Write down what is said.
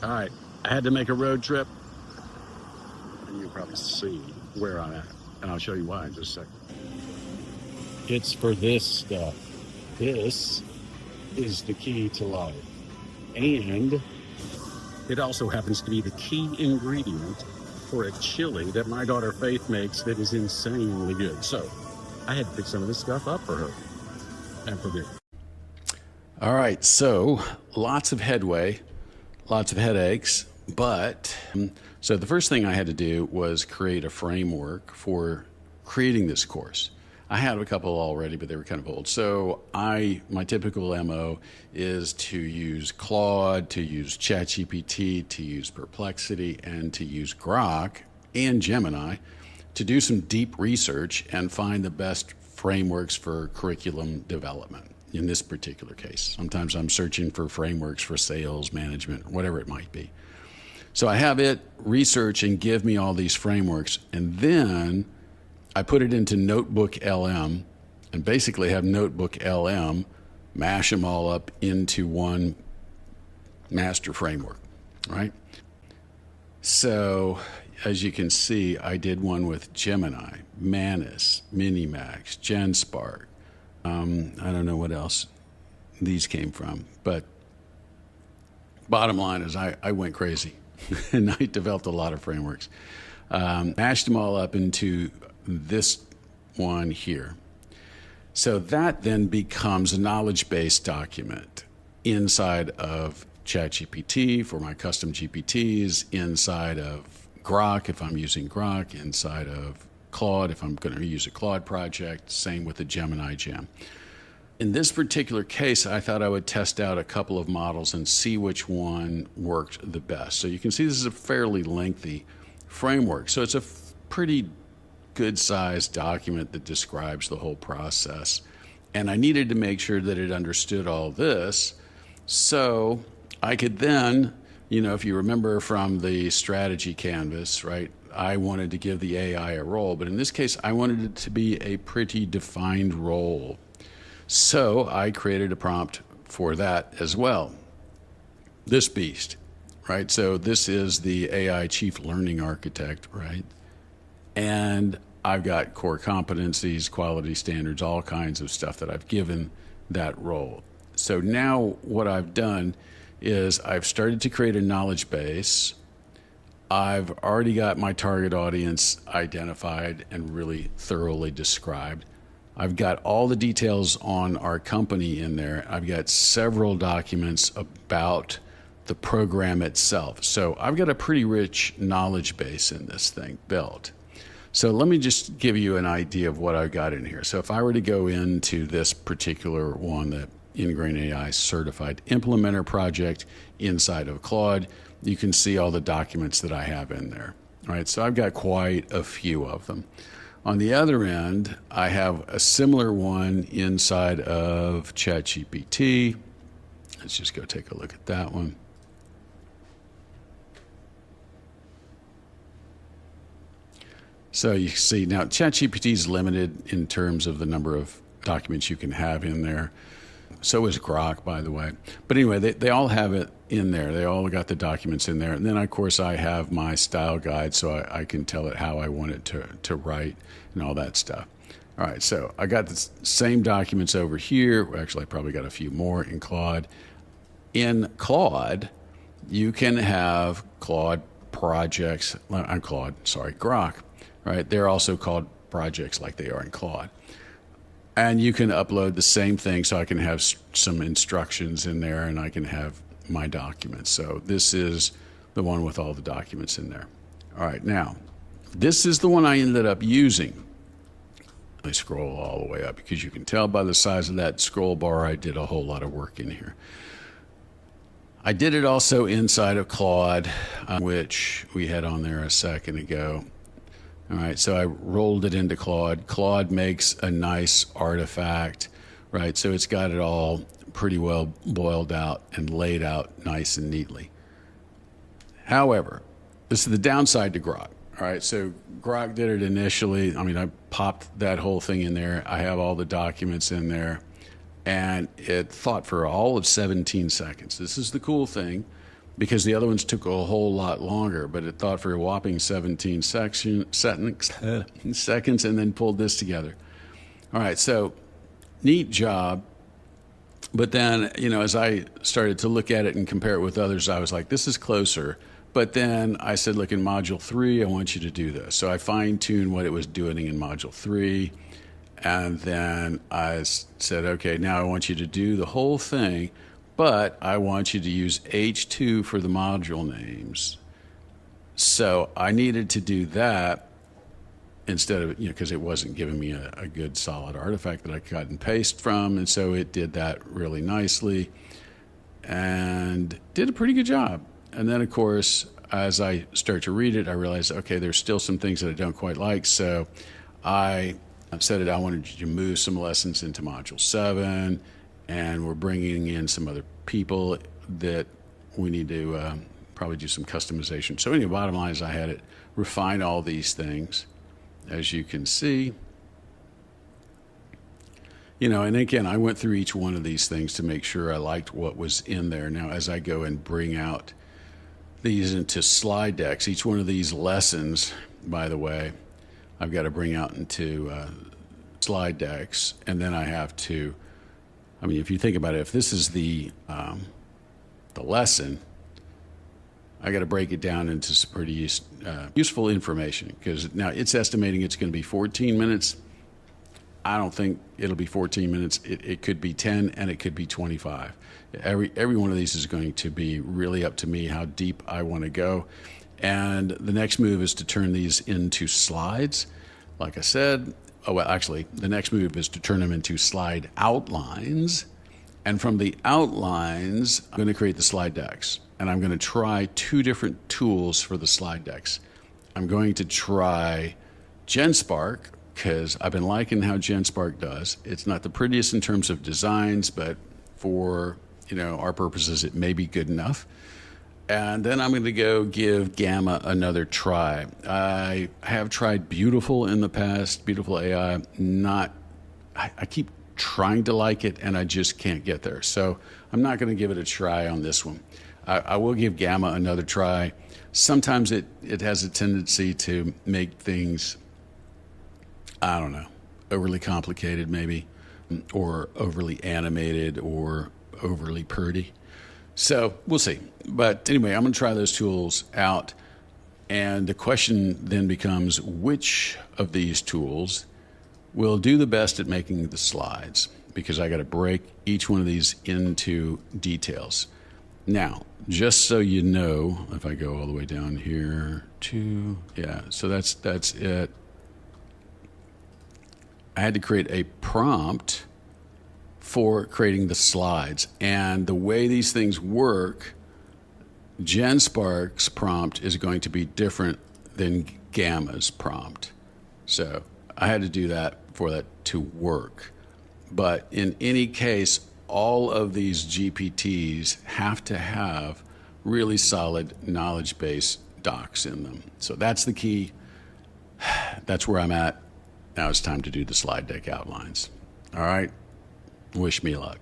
All right, I had to make a road trip, and you'll probably see where I'm at, and I'll show you why in just a second. It's for this stuff. This is the key to life. And it also happens to be the key ingredient for a chili that my daughter Faith makes that is insanely good. So I had to pick some of this stuff up for her and for me. All right, so lots of headway, lots of headaches, but so the first thing I had to do was create a framework for creating this course. I had a couple already, but they were kind of old. So my typical MO is to use Claude, to use ChatGPT, to use Perplexity, and to use Grok and Gemini to do some deep research and find the best frameworks for curriculum development. In this particular case, sometimes I'm searching for frameworks for sales management, whatever it might be. So I have it research and give me all these frameworks, and then I put it into NotebookLM and basically have NotebookLM mash them all up into one master framework, right? So as you can see, I did one with Gemini, Manus, Minimax, GenSpark. I don't know what else these came from, but bottom line is I went crazy and I developed a lot of frameworks. Mashed them all up into this one here. So that then becomes a knowledge-based document inside of ChatGPT for my custom GPTs, inside of Grok if I'm using Grok, inside of Claude if I'm going to use a Claude project, same with the Gemini Gem. In this particular case, I thought I would test out a couple of models and see which one worked the best. So you can see this is a fairly lengthy framework. So it's a pretty good sized document that describes the whole process. And I needed to make sure that it understood all this so I could then, if you remember from the strategy canvas, right? I wanted to give the AI a role, but in this case, I wanted it to be a pretty defined role. So I created a prompt for that as well. This beast, right? So this is the AI Chief Learning Architect, right? And I've got core competencies, quality standards, all kinds of stuff that I've given that role. So now what I've done is I've started to create a knowledge base. I've already got my target audience identified and really thoroughly described. I've got all the details on our company in there. I've got several documents about the program itself. So I've got a pretty rich knowledge base in this thing built. So let me just give you an idea of what I've got in here. So if I were to go into this particular one, the Ingrain AI Certified Implementer project inside of Claude, you can see all the documents that I have in there. All right, so I've got quite a few of them. On the other end, I have a similar one inside of ChatGPT. Let's just go take a look at that one. So you see now ChatGPT is limited in terms of the number of documents you can have in there. So is Grok, by the way. But anyway, they all have it in there. They all got the documents in there. And then, of course, I have my style guide so I can tell it how I want it to write and all that stuff. All right, so I got the same documents over here. Actually, I probably got a few more in Claude. In Claude, you can have Claude projects. Grok, right? They're also called projects like they are in Claude. And you can upload the same thing, so I can have some instructions in there and I can have my documents. So this is the one with all the documents in there. All right, now, this is the one I ended up using. I scroll all the way up because you can tell by the size of that scroll bar I did a whole lot of work in here. I did it also inside of Claude, which we had on there a second ago. All right, so I rolled it into Claude. Claude makes a nice artifact, right? So it's got it all pretty well boiled out and laid out nice and neatly. However, this is the downside to Grok. All right, so Grok did it initially. I mean, I popped that whole thing in there. I have all the documents in there, and it thought for all of 17 seconds. This is the cool thing. because the other ones took a whole lot longer, but it thought for a whopping 17 seconds and then pulled this together. All right, so neat job. But then, as I started to look at it and compare it with others, I was like, this is closer. But then I said, look, in Module 3, I want you to do this. So I fine-tuned what it was doing in Module 3. And then I said, okay, now I want you to do the whole thing, but I want you to use H2 for the module names. So I needed to do that instead of, because it wasn't giving me a good solid artifact that I cut and paste from. And so it did that really nicely and did a pretty good job. And then, of course, as I start to read it, I realized, okay, there's still some things that I don't quite like. So I said I wanted you to move some lessons into Module 7, and we're bringing in some other people that we need to probably do some customization. So anyway, bottom line is I had it refine all these things, as you can see. And again, I went through each one of these things to make sure I liked what was in there. Now, as I go and bring out these into slide decks, each one of these lessons, by the way, I've got to bring out into slide decks, and then I have to, if you think about it, if this is the lesson, I got to break it down into some pretty useful information, because now it's estimating it's going to be 14 minutes. I don't think it'll be 14 minutes. It could be 10, and it could be 25. Every one of these is going to be really up to me how deep I want to go. And the next move is to turn these into slides. Like I said, the next move is to turn them into slide outlines. And from the outlines, I'm going to create the slide decks. And I'm going to try 2 different tools for the slide decks. I'm going to try GenSpark, because I've been liking how GenSpark does. It's not the prettiest in terms of designs, but for our purposes, it may be good enough. And then I'm going to go give Gamma another try. I have tried Beautiful in the past, Beautiful AI. I keep trying to like it, and I just can't get there. So I'm not going to give it a try on this one. I will give Gamma another try. Sometimes it has a tendency to make things, I don't know, overly complicated maybe, or overly animated, or overly pretty. So we'll see. But anyway, I'm going to try those tools out. And the question then becomes, which of these tools will do the best at making the slides? Because I got to break each one of these into details. Now, just so you know, if I go all the way down here to, so that's it. I had to create a prompt for creating the slides. And the way these things work, GenSpark's prompt is going to be different than Gamma's prompt. So I had to do that for that to work. But in any case, all of these GPTs have to have really solid knowledge base docs in them. So that's the key. That's where I'm at. Now it's time to do the slide deck outlines. All right. Wish me luck.